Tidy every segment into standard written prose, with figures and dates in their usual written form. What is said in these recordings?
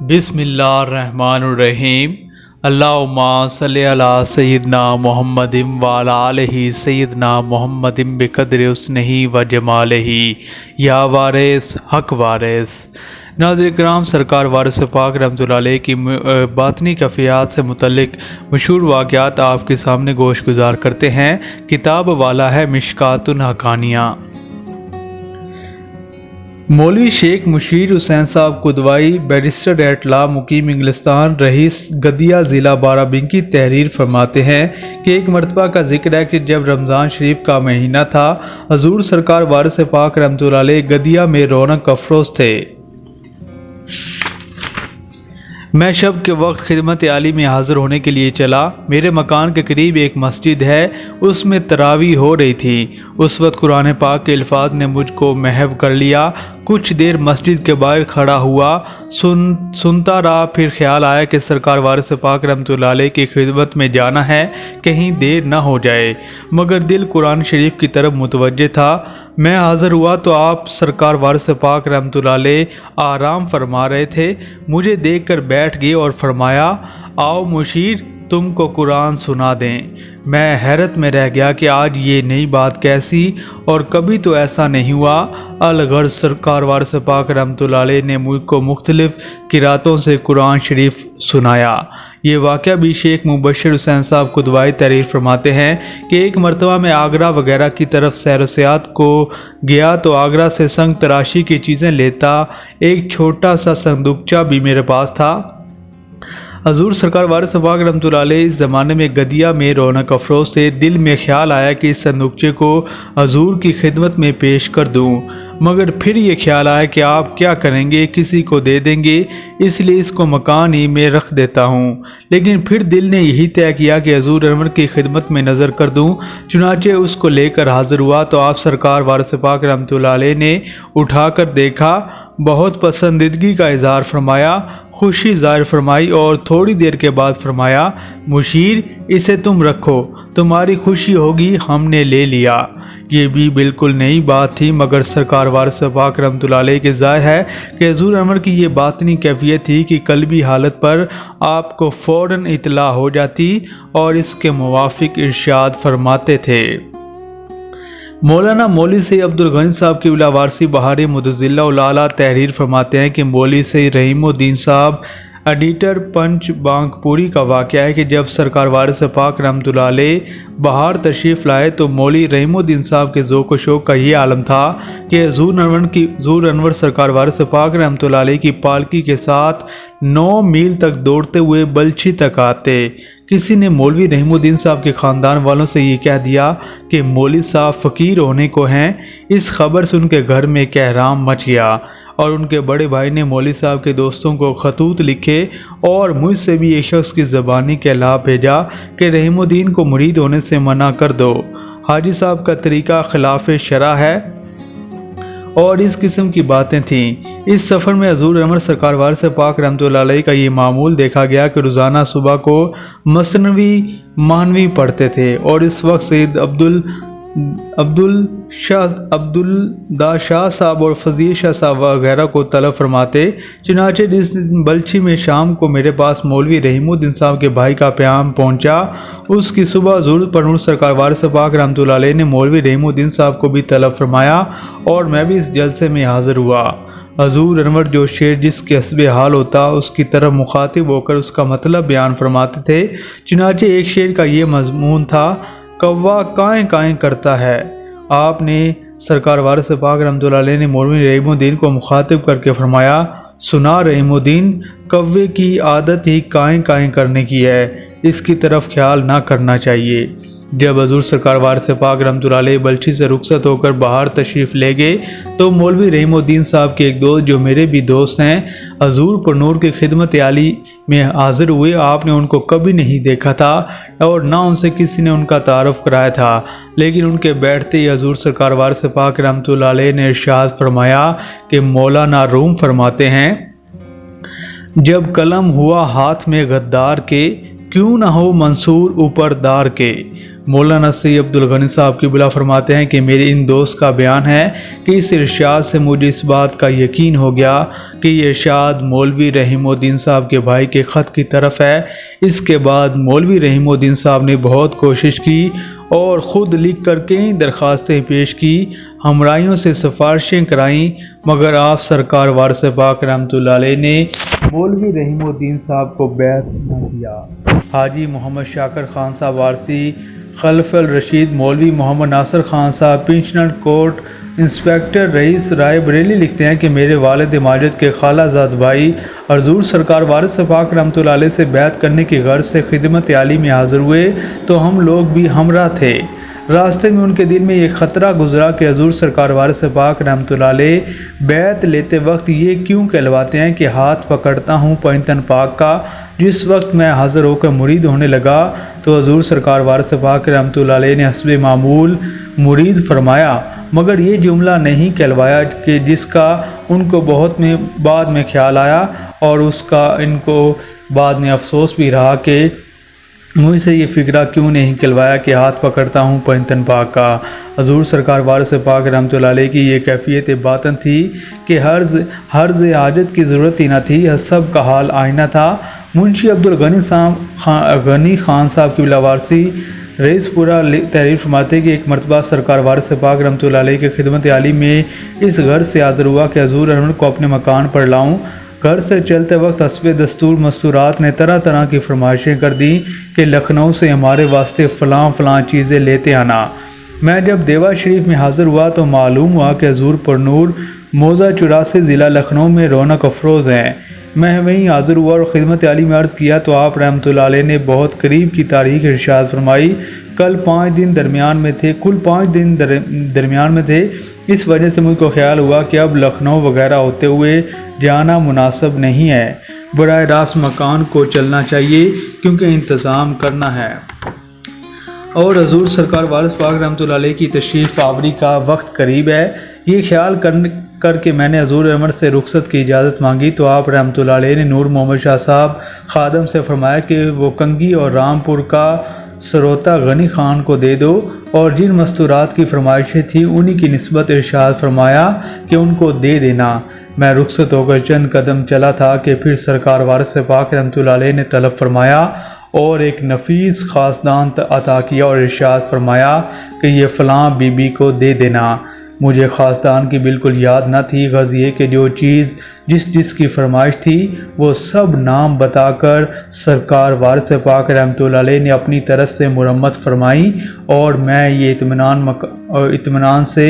بسم اللہ الرحمن الرحیم۔ اللہم صلی علی سیدنا محمد وعلی آلہ سیدنا محمد بقدر حسنہ و جمالہ یا وارث حق وارث۔ ناظرین کرام، سرکار وارث پاک رحمۃ اللہ علیہ کی باطنی کیفیات سے متعلق مشہور واقعات آپ کے سامنے گوش گزار کرتے ہیں۔ کتاب والا ہے مشکوٰۃ الحقانیہ۔ مولوی شیخ مشیر حسین صاحب قدوائی بیرسٹر ایٹ لا، مقیم انگلستان، رئیس گدیا، ضلع بارہ-بنکی، تحریر فرماتے ہیں کہ ایک مرتبہ کا ذکر ہے کہ جب رمضان شریف کا مہینہ تھا، حضور سرکار وارث پاک رحمۃ اللہ علیہ گدیا میں رونق افروز تھے۔ میں شب کے وقت خدمت عالی میں حاضر ہونے کے لیے چلا۔ میرے مکان کے قریب ایک مسجد ہے، اس میں تراویح ہو رہی تھی۔ اس وقت قرآن پاک کے الفاظ نے مجھ کو محو کر لیا۔ کچھ دیر مسجد کے باہر کھڑا ہوا، سنتا رہا، پھر خیال آیا کہ سرکار وارث پاک رحمۃ اللہ علیہ کی خدمت میں جانا ہے، کہیں دیر نہ ہو جائے، مگر دل قرآن شریف کی طرف متوجہ تھا۔ میں حاضر ہوا تو آپ سرکار وارث پاک رحمۃ اللہ علیہ آرام فرما رہے تھے۔ مجھے دیکھ کر بیٹھ گئے اور فرمایا، آؤ مشیر، تم کو قرآن سنا دیں۔ میں حیرت میں رہ گیا کہ آج یہ نئی بات کیسی، اور کبھی تو ایسا نہیں ہوا۔ الغرض سرکار وارث پاک رحمۃ اللہ علیہ نے مجھ کو مختلف قراتوں سے قرآن شریف سنایا۔ یہ واقعہ بھی شیخ مبشر حسین صاحب قدوائی تحریر فرماتے ہیں کہ ایک مرتبہ میں آگرہ وغیرہ کی طرف سیر و سیاحت کو گیا تو آگرہ سے سنگ تراشی کی چیزیں لیتا ایک چھوٹا سا صندوقچہ بھی میرے پاس تھا۔ حضور سرکار وارث پاک رحمۃ اللہ علیہ اس زمانے میں گدیا میں رونق افروز تھے۔ دل میں خیال آیا کہ اس صندوقچے کو حضور کی خدمت میں پیش کر دوں، مگر پھر یہ خیال آیا کہ آپ کیا کریں گے، کسی کو دے دیں گے، اس لیے اس کو مکان ہی میں رکھ دیتا ہوں۔ لیکن پھر دل نے یہی طے کیا کہ حضور انور کی خدمت میں نظر کر دوں۔ چنانچہ اس کو لے کر حاضر ہوا تو آپ سرکار وارث پاک رحمۃ اللہ علیہ نے اٹھا کر دیکھا، بہت پسندیدگی کا اظہار فرمایا، خوشی ظاہر فرمائی اور تھوڑی دیر کے بعد فرمایا، مشیر، اسے تم رکھو، تمہاری خوشی ہوگی، ہم نے لے لیا۔ یہ بھی بالکل نئی بات تھی، مگر سرکار وارث پاک رحمۃ اللہ علیہ کے ظاہر ہے کہ حضور انور کی یہ باطنی کیفیت تھی کہ قلبی حالت پر آپ کو فوراً اطلاع ہو جاتی اور اس کے موافق ارشاد فرماتے تھے۔ مولانا مولوی سید عبدالغنی صاحب کی وارثی بہاری مدظلہ الاعلیٰ تحریر فرماتے ہیں کہ مولوی سید رحیم الدین صاحب ایڈیٹر پنچ بانک پوری کا واقعہ ہے کہ جب سرکار وارث پاک رحمۃ اللہ علیہ بہار تشریف لائے تو مولوی رحیم الدین صاحب کے ذوق و شوق کا یہ عالم تھا کہ حضور انور سرکار وارث پاک رحمۃ اللہ علیہ کی پالکی کے ساتھ 9 میل تک دوڑتے ہوئے بلچی تک آتے۔ کسی نے مولوی رحیم الدین صاحب کے خاندان والوں سے یہ کہہ دیا کہ مولوی صاحب فقیر ہونے کو ہیں۔ اس خبر سے ان کے گھر میں کہرام مچ گیا اور ان کے بڑے بھائی نے مولوی صاحب کے دوستوں کو خطوط لکھے اور مجھ سے بھی ایک شخص کی زبانی کہلا بھیجا کہ رحیم الدین کو مرید ہونے سے منع کر دو، حاجی صاحب کا طریقہ خلاف شرع ہے، اور اس قسم کی باتیں تھیں۔ اس سفر میں حضور انور سرکار وارث پاک رحمۃ اللہ علیہ کا یہ معمول دیکھا گیا کہ روزانہ صبح کو مثنوی معنوی پڑھتے تھے، اور اس وقت سید عبدالدا شاہ صاحب اور فضیل شاہ صاحب وغیرہ کو طلب فرماتے۔ چنانچہ جس بلچی میں شام کو میرے پاس مولوی رحیم الدین صاحب کے بھائی کا پیغام پہنچا، اس کی صبح حضور پر نور سرکار وارث پاک رحمۃ اللہ علیہ نے مولوی رحیم الدین صاحب کو بھی طلب فرمایا اور میں بھی اس جلسے میں حاضر ہوا۔ حضور انور جو شعر جس کے حسب حال ہوتا اس کی طرف مخاطب ہو کر اس کا مطلب بیان فرماتے تھے۔ چنانچہ ایک شعر کا یہ مضمون تھا، کوا کائیں کائیں کرتا ہے۔ آپ نے سرکار وارث پاک رحمۃ اللہ علیہ نے مولوی رحیم الدین کو مخاطب کر کے فرمایا، سنا رحیم الدین، کوے کی عادت ہی کائیں کائیں کرنے کی ہے، اس کی طرف خیال نہ کرنا چاہیے۔ جب حضور سرکار وارث پاک رحمۃ اللہ علیہ بلچی سے رخصت ہو کر باہر تشریف لے گئے تو مولوی رحیم الدین صاحب کے ایک دوست جو میرے بھی دوست ہیں، حضور پر نور کی خدمت عالی میں حاضر ہوئے۔ آپ نے ان کو کبھی نہیں دیکھا تھا اور نہ ان سے کسی نے ان کا تعارف کرایا تھا، لیکن ان کے بیٹھتے ہی حضور سرکار وارث پاک رحمۃ اللہ علیہ نے ارشاد فرمایا کہ مولانا روم فرماتے ہیں، جب قلم ہوا ہاتھ میں غدار کے، کیوں نہ ہو منصور اوپر دار کے، مولانا سید عبدال غنی صاحب کی بلا فرماتے ہیں کہ میرے ان دوست کا بیان ہے کہ اس ارشاد سے مجھے اس بات کا یقین ہو گیا کہ یہ ارشاد مولوی رحیم الدین صاحب کے بھائی کے خط کی طرف ہے۔ اس کے بعد مولوی رحیم الدین صاحب نے بہت کوشش کی اور خود لکھ کر کئی درخواستیں پیش کی، ہمراہیوں سے سفارشیں کرائیں، مگر آپ سرکار وارث پاک رحمۃ اللہ علیہ نے مولوی رحیم الدین صاحب کو بیعت نہ کیا۔ حاجی محمد شاکر خان صاحب وارثی، خلف الرشید مولوی محمد ناصر خان صاحب پنچنڈ کوٹ انسپکٹر رئیس رائے بریلی لکھتے ہیں کہ میرے والد ماجد کے خالہ زاد بھائی حضور سرکار وارث پاک رحمۃ اللہ علیہ سے بیعت کرنے کی غرض سے خدمت عالی میں حاضر ہوئے تو ہم لوگ بھی ہمراہ تھے۔ راستے میں ان کے دل میں یہ خطرہ گزرا کہ حضور سرکار وارث پاک رحمۃ اللہ علیہ بیعت لیتے وقت یہ کیوں کہلواتے ہیں کہ ہاتھ پکڑتا ہوں پوئنتن پاک کا۔ جس وقت میں حاضر ہو کر مرید ہونے لگا تو حضور سرکار وارث پاک رحمۃ اللہ علیہ نے حسب معمول مرید فرمایا، مگر یہ جملہ نہیں کہلوایا کہ جس کا ان کو بہت بعد میں خیال آیا اور اس کا ان کو بعد میں افسوس بھی رہا کہ مجھ سے یہ فکرہ کیوں نہیں کہلوایا کہ ہاتھ پکڑتا ہوں پوئنتن پاک کا۔ حضور سرکار وارث پاک رحمۃ اللہ علیہ کی یہ کیفیت باطن تھی کہ حرض حاجت کی ضرورت ہی نہ تھی، سب کا حال آئینہ تھا۔ منشی عبدالغنی خان صاحب کی وارثی رئیس پورا تحریر فرماتے کہ ایک مرتبہ سرکار وارث پاک رحمۃ اللہ علیہ کی خدمت عالی میں اس غرض سے حاضر ہوا کہ حضور انور کو اپنے مکان پر لاؤں۔ گھر سے چلتے وقت حسب دستور مستورات نے طرح طرح کی فرمائشیں کر دیں کہ لکھنؤ سے ہمارے واسطے فلاں چیزیں لیتے آنا۔ میں جب دیوا شریف میں حاضر ہوا تو معلوم ہوا کہ حضور پر نور موضع 84 ضلع لکھنؤ میں رونق افروز ہیں۔ میں وہیں حاضر ہوا اور خدمت عالی میں عرض کیا تو آپ رحمۃ اللہ علیہ نے بہت قریب کی تاریخ ارشاد فرمائی، کل 5 دن درمیان میں تھے، کل 5 دن درمیان میں تھے۔ اس وجہ سے مجھ کو خیال ہوا کہ اب لکھنؤ وغیرہ ہوتے ہوئے جانا مناسب نہیں ہے، براہ راست مکان کو چلنا چاہیے کیونکہ انتظام کرنا ہے۔ اور حضور سرکار وارث پاک رحمۃ اللہ علیہ کی تشریف آوری کا وقت قریب ہے۔ یہ خیال کر کے میں نے حضور انور سے رخصت کی اجازت مانگی تو آپ رحمۃ اللہ علیہ نے نور محمد شاہ صاحب خادم سے فرمایا کہ وہ کنگھی اور رامپور کا سروتا غنی خان کو دے دو، اور جن مستورات کی فرمائشیں تھیں انہی کی نسبت ارشاد فرمایا کہ ان کو دے دینا۔ میں رخصت ہو کر چند قدم چلا تھا کہ پھر سرکار وارث پاک رحمۃ اللہ علیہ نے طلب فرمایا اور ایک نفیس خاصدان عطا کیا اور ارشاد فرمایا کہ یہ فلاں بی بی کو دے دینا۔ مجھے خاصدان کی بالکل یاد نہ تھی، غرض یہ کہ جو چیز جس کی فرمائش تھی وہ سب نام بتا کر سرکار وارث پاک رحمۃ اللہ علیہ نے اپنی طرف سے مرمت فرمائی اور میں یہ اطمینان سے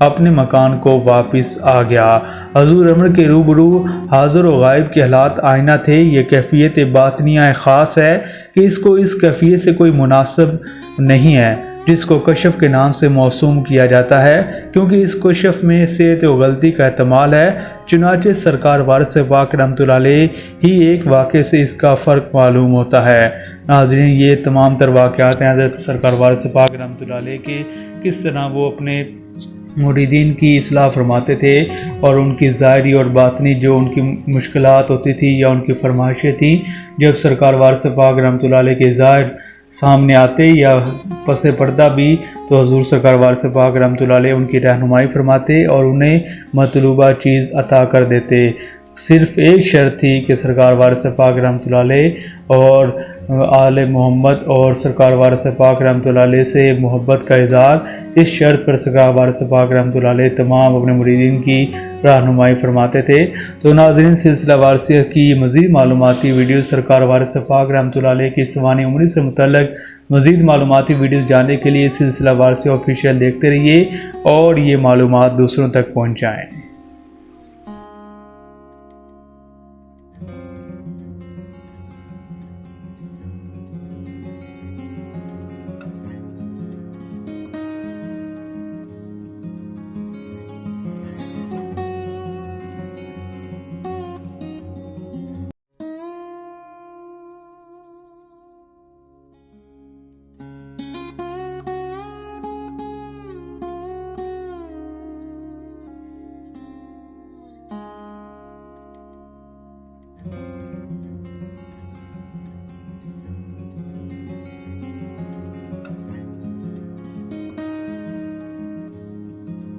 اپنے مکان کو واپس آ گیا۔ حضور انور کے روبرو حاضر و غائب کے حالات آئینہ تھے۔ یہ کیفیت باطنیہ خاص ہے کہ اس کو اس کیفیت سے کوئی مناسب نہیں ہے جس کو کشف کے نام سے موسوم کیا جاتا ہے، کیونکہ اس کشف میں صحت و غلطی کا احتمال ہے۔ چنانچہ سرکار وارث پاک رحمۃ اللہ علیہ ہی ایک واقعے سے اس کا فرق معلوم ہوتا ہے۔ ناظرین، یہ تمام تر واقعات ہیں حضرت سرکار وارث پاک رحمۃ اللہ علیہ کے، کس طرح وہ اپنے مریدین کی اصلاح فرماتے تھے اور ان کی ظاہری اور باطنی جو ان کی مشکلات ہوتی تھی یا ان کی فرمائشیں تھیں، جب سرکار وارث پاک رحمۃ اللہ علیہ کے ظاہر سامنے آتے یا پس پردہ بھی تو حضور سرکار وارث پاک رحمۃ اللہ علیہ ان کی رہنمائی فرماتے اور انہیں مطلوبہ چیز عطا کر دیتے۔ صرف ایک شرط تھی کہ سرکار وارث پاک رحمۃ اللہ علیہ اور آل محمد اور سرکار وارث پاک رحمۃ اللہ علیہ سے محبت کا اظہار۔ اس شرط پر سرکار وارث پاک رحمۃ اللہ علیہ تمام اپنے مریدین کی رہنمائی فرماتے تھے۔ تو ناظرین، سلسلہ وارثیت کی مزید معلوماتی ویڈیو سرکار وارث پاک رحمۃ اللہ علیہ کی سوانح عمری سے متعلق مزید معلوماتی ویڈیوز جاننے کے لیے سلسلہ وارثیہ آفیشیل دیکھتے رہیے اور یہ معلومات دوسروں تک پہنچائیں۔